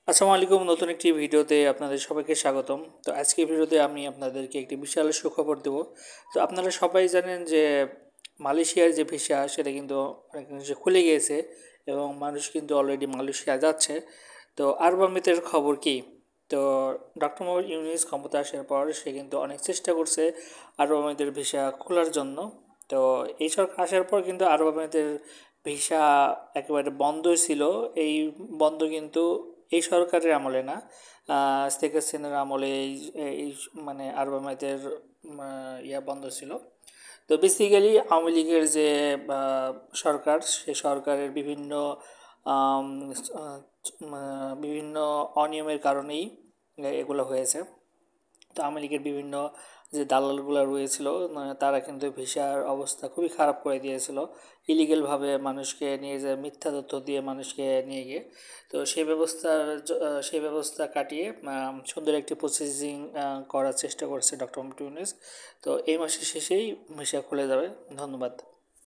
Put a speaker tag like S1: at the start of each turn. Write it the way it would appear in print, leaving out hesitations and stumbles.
S1: আসসালামু আলাইকুম। নতুন একটি ভিডিওতে আপনাদের সবাইকে স্বাগতম। তো আজকের ভিডিওতে আমি আপনাদেরকে একটি বিশাল সুখবর দেব। তো আপনারা সবাই জানেন যে মালয়েশিয়ার যে ভিসা সেটা কিন্তু অনেকাংশে খুলে গিয়েছে এবং মানুষ কিন্তু অলরেডি মালয়েশিয়া যাচ্ছে। তো আরব আমিরাতের খবর কি? তো ডক্টর মোহাম্মদ ইউনূস ক্ষমতা আসার পর সে কিন্তু অনেক চেষ্টা করছে আরব আমিরাতের ভিসা খোলার জন্য। তো এই সরকার আসার পর কিন্তু আরব আমিরাতের ভিসা একেবারে বন্ধই ছিল। এই বন্ধ কিন্তু এই সরকারের আমলে না, শেখ হাসিনার আমলে এই মানে আরব আমিরাতের বন্ধ ছিল। তো বেসিক্যালি আওয়ামী লীগের যে সরকার, সেই সরকারের আম, আহ, বিভিন্ন অনিয়মের কারণেই এগুলো হয়েছে। তো আওয়ামী লীগের বিভিন্ন যে দালালগুলো রয়েছিল, তারা কিন্তু ভিসার অবস্থা খুবই খারাপ করে দিয়েছিল। ইলিগেলভাবে মানুষকে নিয়ে যায়, মিথ্যা তথ্য দিয়ে মানুষকে নিয়ে গিয়ে। তো সেই ব্যবস্থা কাটিয়ে সুন্দর একটি প্রসেসিং করার চেষ্টা করছে ডক্টর মোহাম্মদ ইউনূস। তো এই মাসের শেষেই ভিসা খুলে যাবে। ধন্যবাদ।